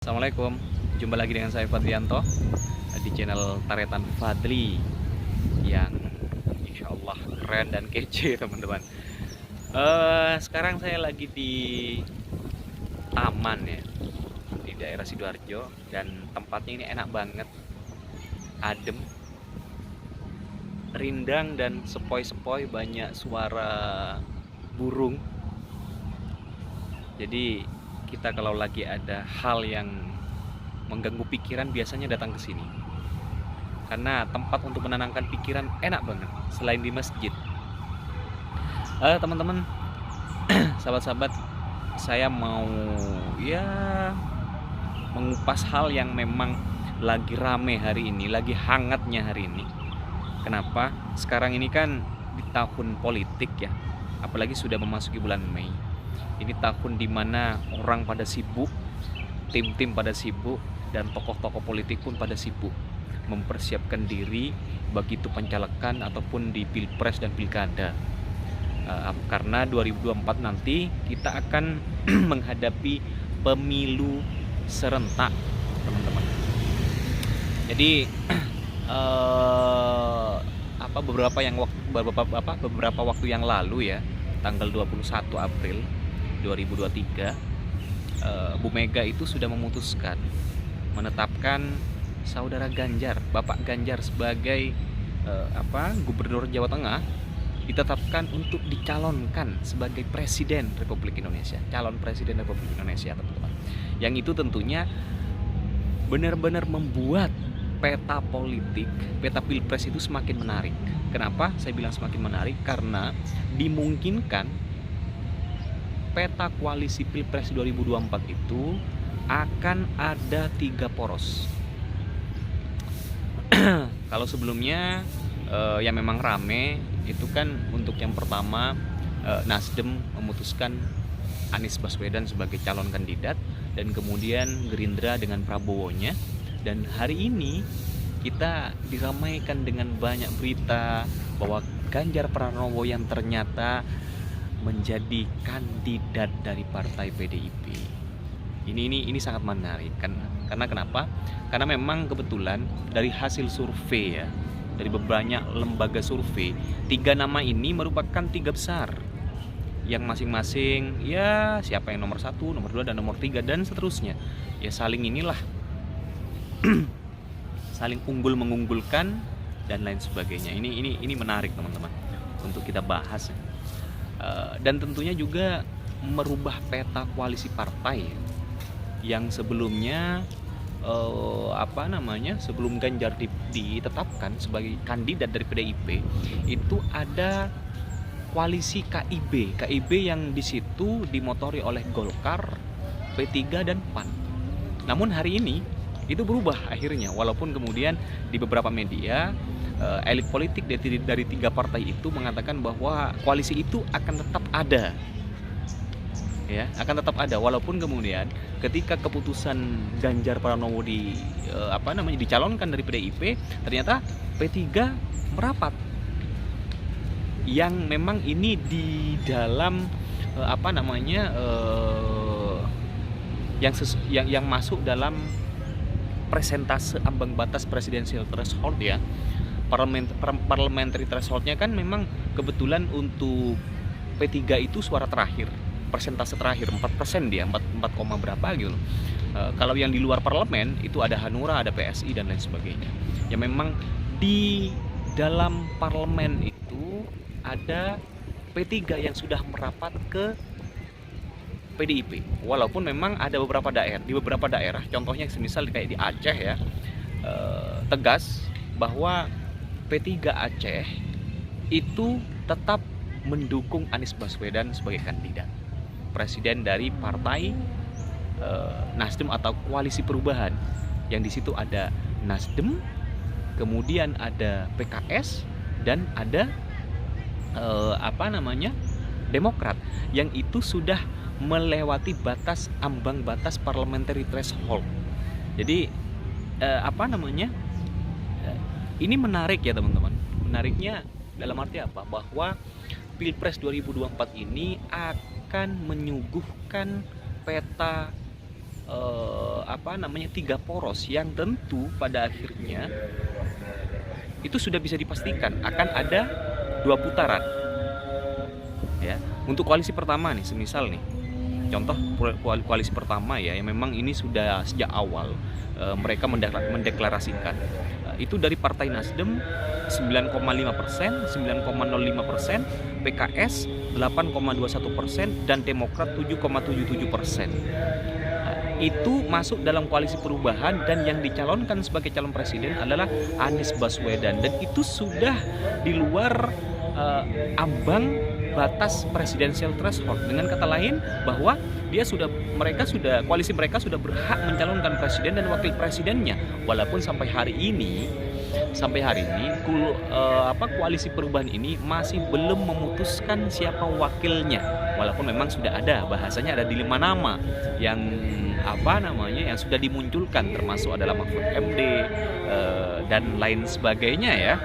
Assalamualaikum, jumpa lagi dengan saya Fadlianto di channel Taretan Fadli yang insya Allah keren dan kece teman-teman. Sekarang saya lagi di taman ya, di daerah Sidoarjo, dan tempatnya ini enak banget, adem, rindang dan sepoi-sepoi, banyak suara burung. Jadi kita kalau lagi ada hal yang mengganggu pikiran biasanya datang ke sini. Karena tempat untuk menenangkan pikiran enak banget selain di masjid. Teman-teman, sahabat-sahabat, saya mau ya mengupas hal yang memang lagi rame hari ini, lagi hangatnya hari ini. Kenapa? Sekarang ini kan di tahun politik ya, apalagi sudah memasuki bulan Mei. Ini tahun dimana orang pada sibuk, tim-tim pada sibuk, dan tokoh-tokoh politik pun pada sibuk mempersiapkan diri begitu pencalekan ataupun di pilpres dan pilkada. Karena 2024 nanti kita akan menghadapi pemilu serentak, teman-teman. Jadi beberapa waktu yang lalu ya, tanggal 21 April 2023, Bu Mega itu sudah memutuskan menetapkan saudara Ganjar, Bapak Ganjar sebagai Gubernur Jawa Tengah, ditetapkan untuk dicalonkan sebagai Presiden Republik Indonesia, calon Presiden Republik Indonesia, teman-teman. Yang itu tentunya benar-benar membuat peta politik, peta pilpres itu semakin menarik. Kenapa saya bilang semakin menarik? Karena dimungkinkan peta koalisi pilpres 2024 itu akan ada 3 poros. Kalau sebelumnya yang memang rame itu kan untuk yang pertama, Nasdem memutuskan Anies Baswedan sebagai calon kandidat, dan kemudian Gerindra dengan Prabowo-nya. Dan hari ini kita diramaikan dengan banyak berita bahwa Ganjar Pranowo yang ternyata menjadi kandidat dari partai PDIP. Ini sangat menarik kan? Karena kenapa? Karena memang kebetulan dari hasil survei ya, dari banyak lembaga survei, 3 nama ini merupakan 3 besar yang masing-masing ya siapa yang nomor 1, nomor 2, dan nomor 3 dan seterusnya. Ya saling inilah saling unggul mengunggulkan dan lain sebagainya. Ini menarik teman-teman untuk kita bahas. Dan tentunya juga merubah peta koalisi partai yang sebelumnya sebelum Ganjar ditetapkan sebagai kandidat dari PDIP itu ada koalisi KIB yang di situ dimotori oleh Golkar, P3 dan PAN. Namun hari ini itu berubah akhirnya, walaupun kemudian di beberapa media elit politik dari 3 partai itu mengatakan bahwa koalisi itu akan tetap ada. Ya, akan tetap ada walaupun kemudian ketika keputusan Ganjar Pranowo dicalonkan dari PDIP, ternyata P3 merapat. Yang memang ini di dalam yang masuk dalam presentase ambang batas presidensial threshold ya. Parliamentary thresholdnya kan memang kebetulan untuk P3 itu suara terakhir, persentase terakhir 4% dia, 4 berapa gitu. Kalau yang di luar parlemen itu ada Hanura, ada PSI dan lain sebagainya. Ya memang di dalam parlemen itu ada P3 yang sudah merapat ke PDIP. Walaupun memang ada di beberapa daerah, contohnya semisal kayak di Aceh ya, tegas bahwa P3 Aceh itu tetap mendukung Anies Baswedan sebagai kandidat presiden dari partai Nasdem atau Koalisi Perubahan, yang di situ ada Nasdem, kemudian ada PKS dan ada Demokrat, yang itu sudah melewati ambang batas parliamentary threshold. Jadi ini menarik ya teman-teman. Menariknya dalam arti apa? Bahwa Pilpres 2024 ini akan menyuguhkan peta tiga poros yang tentu pada akhirnya itu sudah bisa dipastikan akan ada 2 putaran ya. Untuk koalisi pertama nih, semisal nih contoh koalisi pertama ya, yang memang ini sudah sejak awal mereka mendeklarasikan itu dari Partai Nasdem 9,5%, 9,05%, PKS 8,21% dan Demokrat 7,77%. Itu masuk dalam koalisi perubahan dan yang dicalonkan sebagai calon presiden adalah Anies Baswedan, dan itu sudah di luar ambang batas presidensial threshold. Dengan kata lain bahwa koalisi mereka sudah berhak mencalonkan presiden dan wakil presidennya, walaupun sampai hari ini koalisi perubahan ini masih belum memutuskan siapa wakilnya, walaupun memang sudah ada bahasanya ada 5 nama yang yang sudah dimunculkan, termasuk adalah Mahfud MD dan lain sebagainya ya.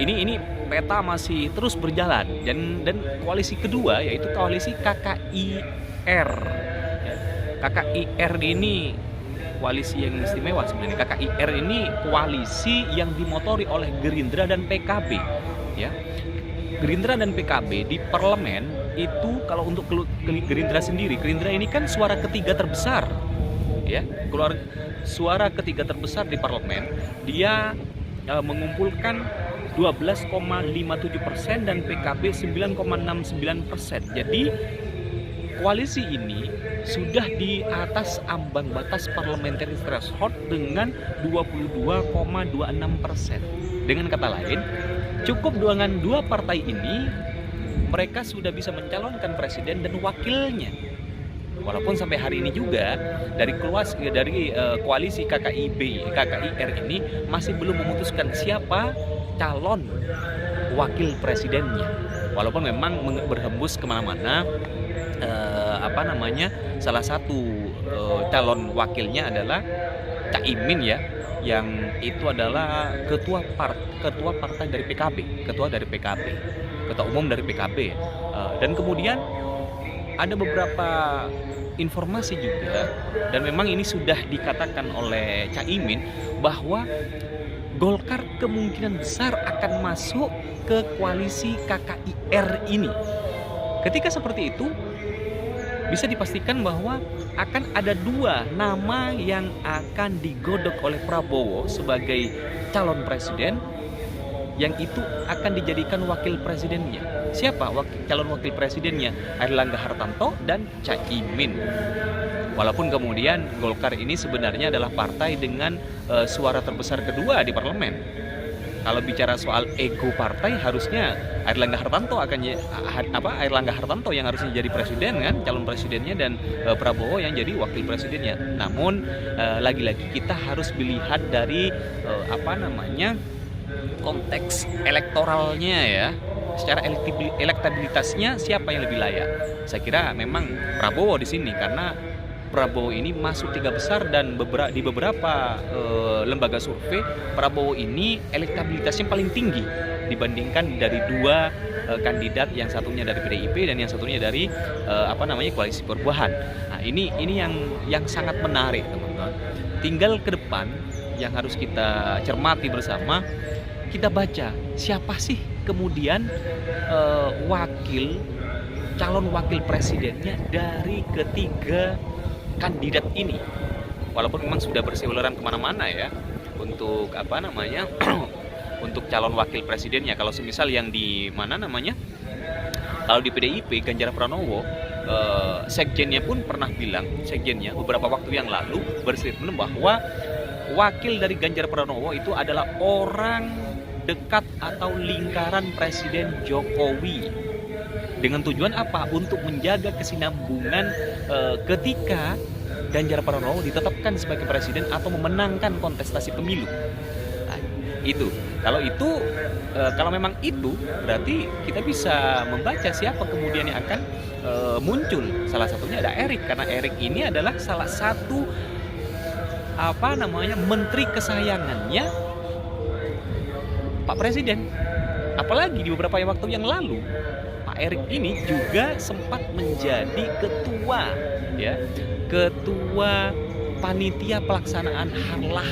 Ini peta masih terus berjalan, dan koalisi kedua yaitu koalisi KKIR. KKIR ini koalisi yang istimewa sebenarnya. KKIR ini koalisi yang dimotori oleh Gerindra dan PKB ya. Gerindra dan PKB di parlemen itu, kalau untuk Gerindra sendiri, Gerindra ini kan suara ketiga terbesar ya, suara ketiga terbesar di parlemen. Dia mengumpulkan 12,57% dan PKB 9,69%. Jadi koalisi ini sudah di atas ambang batas parliamentary threshold dengan 22,26%. Dengan kata lain, cukup dengan 2 partai ini mereka sudah bisa mencalonkan presiden dan wakilnya. Walaupun sampai hari ini juga dari koalisi KKIR ini masih belum memutuskan siapa calon wakil presidennya, walaupun memang berhembus kemana-mana. Salah satu calon wakilnya adalah Caimin ya, yang itu adalah ketua partai dari PKB, ketua umum dari PKB. Dan kemudian ada beberapa informasi juga, dan memang ini sudah dikatakan oleh Caimin bahwa Golkar kemungkinan besar akan masuk ke koalisi KKIR ini. Ketika seperti itu, bisa dipastikan bahwa akan ada 2 nama yang akan digodok oleh Prabowo sebagai calon presiden, yang itu akan dijadikan wakil presidennya. Siapa calon wakil presidennya? Airlangga Hartarto dan Caimin. Walaupun kemudian Golkar ini sebenarnya adalah partai dengan suara terbesar kedua di parlemen. Kalau bicara soal ego partai, harusnya Airlangga Hartarto yang harusnya jadi presiden kan, calon presidennya, dan Prabowo yang jadi wakil presidennya. Namun lagi-lagi kita harus melihat dari konteks elektoralnya ya. Secara elektabilitasnya siapa yang lebih layak? Saya kira memang Prabowo di sini, karena Prabowo ini masuk 3 besar, dan di beberapa lembaga survei Prabowo ini elektabilitasnya paling tinggi dibandingkan dari 2 kandidat, yang satunya dari PDIP dan yang satunya dari koalisi perubahan. Nah, ini yang sangat menarik, teman-teman. Tinggal ke depan yang harus kita cermati bersama, kita baca siapa sih kemudian calon wakil presidennya dari ketiga kandidat ini. Walaupun memang sudah berseliweran kemana-mana ya untuk untuk calon wakil presidennya. Kalau semisal yang di kalau di PDIP Ganjar Pranowo, sekjennya pun pernah bilang, beberapa waktu yang lalu berstatement bahwa wakil dari Ganjar Pranowo itu adalah orang dekat atau lingkaran Presiden Jokowi. Dengan tujuan apa? Untuk menjaga kesinambungan ketika Ganjar Pranowo ditetapkan sebagai presiden atau memenangkan kontestasi pemilu. Nah, itu. Kalau memang itu, berarti kita bisa membaca siapa kemudian yang akan muncul. Salah satunya ada Erik, karena Erik ini adalah salah satu menteri kesayangannya Pak Presiden. Apalagi di beberapa waktu yang lalu Pak Erik ini juga sempat menjadi ketua ya Ketua Panitia Pelaksanaan Harlah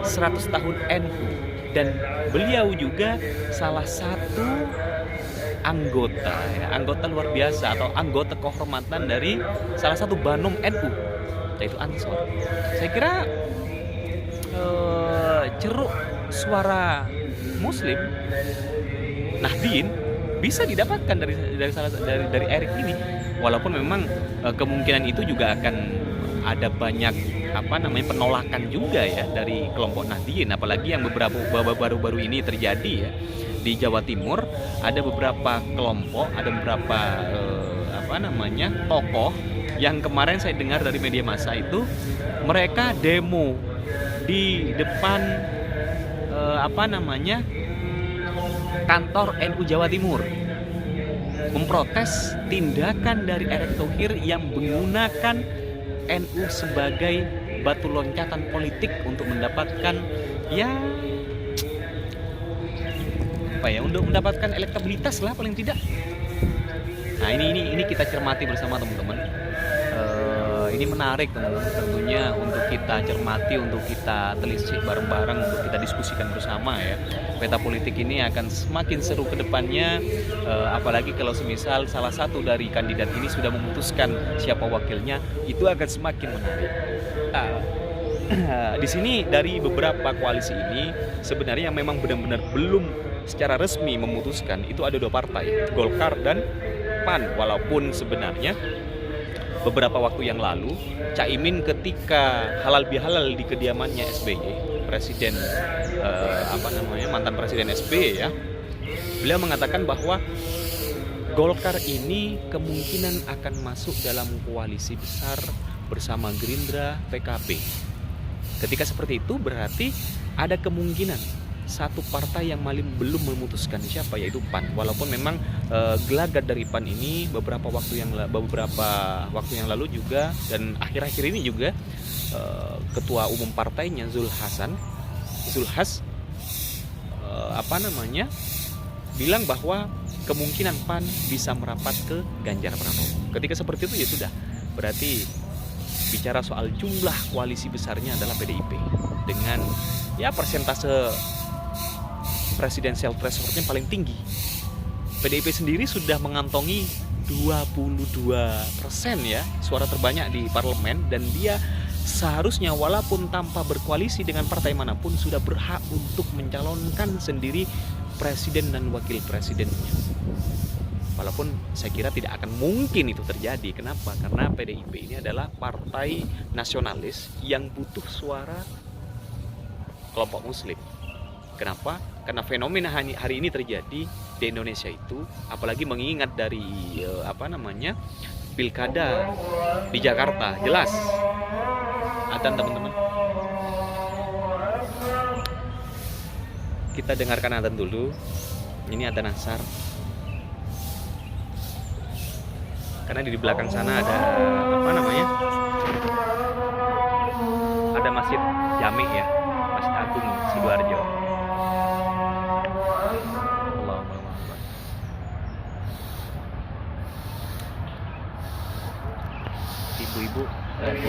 100 tahun NU, dan beliau juga salah satu anggota luar biasa atau anggota kehormatan dari salah satu Banom NU, yaitu Ansor. Saya kira ceruk suara Muslim Nahdien bisa didapatkan dari Erik ini, walaupun memang kemungkinan itu juga akan ada banyak penolakan juga ya dari kelompok Nahdien, apalagi yang baru-baru ini terjadi ya di Jawa Timur. Ada beberapa kelompok, ada beberapa tokoh yang kemarin saya dengar dari media massa itu mereka demo di depan kantor NU Jawa Timur, memprotes tindakan dari Erick Thohir yang menggunakan NU sebagai batu loncatan politik untuk mendapatkan untuk mendapatkan elektabilitas lah paling tidak. Nah ini kita cermati bersama teman-teman. Ini menarik teman-teman, tentunya untuk kita cermati, untuk kita telisik bareng-bareng, untuk kita diskusikan bersama ya. Peta politik ini akan semakin seru ke depannya, apalagi kalau semisal salah satu dari kandidat ini sudah memutuskan siapa wakilnya, itu akan semakin menarik. Di sini dari beberapa koalisi ini sebenarnya yang memang benar-benar belum secara resmi memutuskan itu ada 2 partai, Golkar dan PAN, walaupun sebenarnya beberapa waktu yang lalu Caimin ketika halal bihalal di kediamannya SBY, presiden mantan presiden SBY ya, beliau mengatakan bahwa Golkar ini kemungkinan akan masuk dalam koalisi besar bersama Gerindra, PKB. Ketika seperti itu berarti ada kemungkinan satu partai yang belum memutuskan siapa, yaitu PAN. Walaupun memang gelagat dari PAN ini beberapa waktu yang lalu juga, dan akhir-akhir ini juga ketua umum partainya Zulhas bilang bahwa kemungkinan PAN bisa merapat ke Ganjar Pranowo. Ketika seperti itu ya sudah, berarti bicara soal jumlah koalisi besarnya adalah PDIP dengan persentase presidensial threshold-nya paling tinggi. PDIP sendiri sudah mengantongi 22% ya, suara terbanyak di parlemen, dan dia seharusnya walaupun tanpa berkoalisi dengan partai manapun sudah berhak untuk mencalonkan sendiri presiden dan wakil presidennya. Walaupun saya kira tidak akan mungkin itu terjadi. Kenapa? Karena PDIP ini adalah partai nasionalis yang butuh suara kelompok muslim. Kenapa? Karena fenomena hari ini terjadi di Indonesia itu, apalagi mengingat dari pilkada di Jakarta, jelas. Adzan teman-teman. Kita dengarkan adzan dulu. Ini adzan asar. Karena di belakang sana ada ada Masjid Jami ya, Masjid Agung Sidoarjo. Ibu-ibu lagi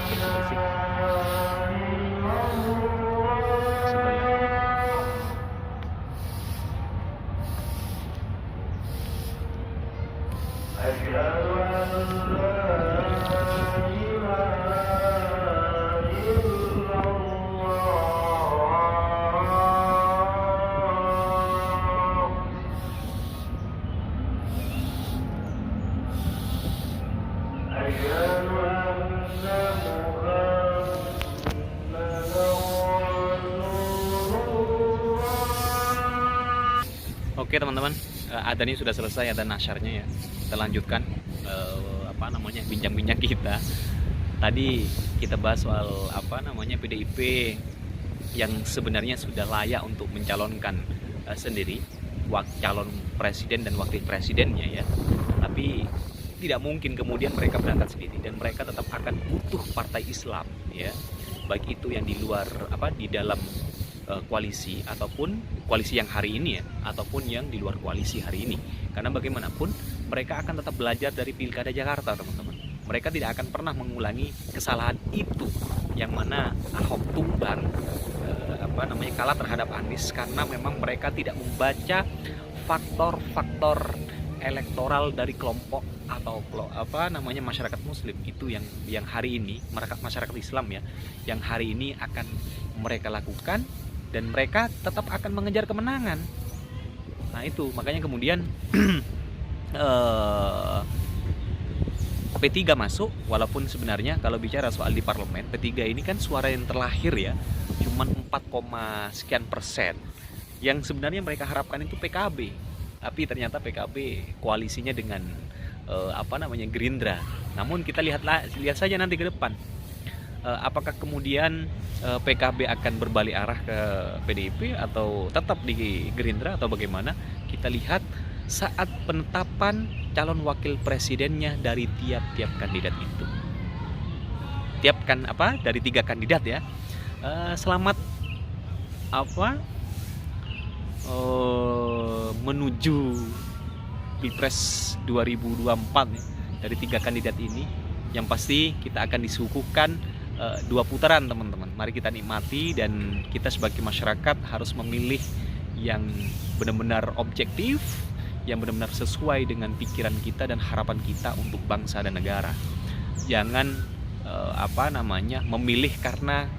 bersih-bersih Oke teman-teman, adzan ini sudah selesai, adzan asyarnya ya. Kita lanjutkan bincang-bincang kita. Tadi kita bahas soal PDIP yang sebenarnya sudah layak untuk mencalonkan sendiri calon presiden dan wakil presidennya ya. Tapi tidak mungkin kemudian mereka berangkat sendiri, dan mereka tetap akan butuh partai Islam ya. Baik itu yang di luar di dalam koalisi ataupun koalisi yang hari ini ya, ataupun yang di luar koalisi hari ini. Karena bagaimanapun mereka akan tetap belajar dari Pilkada Jakarta, teman-teman. Mereka tidak akan pernah mengulangi kesalahan itu, yang mana Ahok tumbang kalah terhadap Anies karena memang mereka tidak membaca faktor-faktor elektoral dari kelompok atau masyarakat Muslim itu yang hari ini masyarakat Islam ya, yang hari ini akan mereka lakukan, dan mereka tetap akan mengejar kemenangan. Nah itu makanya kemudian P3 masuk, walaupun sebenarnya kalau bicara soal di parlemen, P3 ini kan suara yang terlahir ya, cuman 4, sekian persen. Yang sebenarnya mereka harapkan itu PKB, tapi ternyata PKB koalisinya dengan Gerindra. Namun kita lihat saja nanti ke depan, apakah kemudian PKB akan berbalik arah ke PDIP atau tetap di Gerindra atau bagaimana. Kita lihat saat penetapan calon wakil presidennya dari tiap-tiap kandidat itu. Dari 3 kandidat ya. Selamat menuju Pilpres 2024 ya. Dari 3 kandidat ini yang pasti kita akan disuguhkan 2 putaran, teman-teman. Mari kita nikmati, dan kita sebagai masyarakat harus memilih yang benar-benar objektif, yang benar-benar sesuai dengan pikiran kita dan harapan kita untuk bangsa dan negara. Jangan memilih karena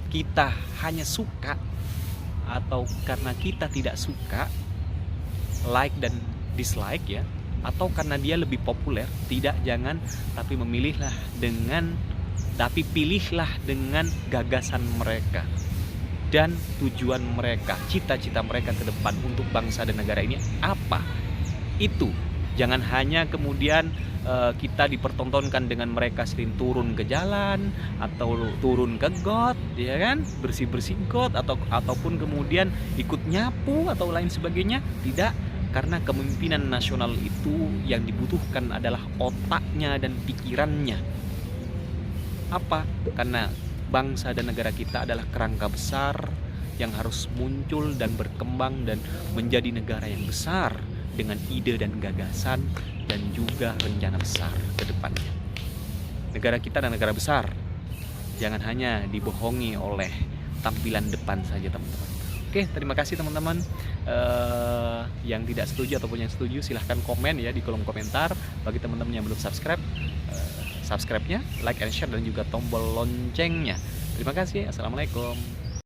kita hanya suka atau karena kita tidak suka, like dan dislike ya, atau karena dia lebih populer. Tidak, jangan, tapi pilihlah dengan gagasan mereka dan tujuan mereka, cita-cita mereka ke depan untuk bangsa dan negara ini apa. Itu jangan hanya kemudian kita dipertontonkan dengan mereka sering turun ke jalan atau turun ke got, ya kan, bersih-bersih got, ataupun kemudian ikut nyapu atau lain sebagainya. Tidak, karena kepemimpinan nasional itu yang dibutuhkan adalah otaknya dan pikirannya. Apa? Karena bangsa dan negara kita adalah kerangka besar yang harus muncul dan berkembang dan menjadi negara yang besar dengan ide dan gagasan dan juga rencana besar ke depannya. Negara kita adalah negara besar. Jangan hanya dibohongi oleh tampilan depan saja, teman-teman. Oke, terima kasih teman-teman. Yang tidak setuju ataupun yang setuju silahkan komen ya di kolom komentar. Bagi teman-teman yang belum subscribe, subscribe-nya, like and share, dan juga tombol loncengnya. Terima kasih. Assalamualaikum.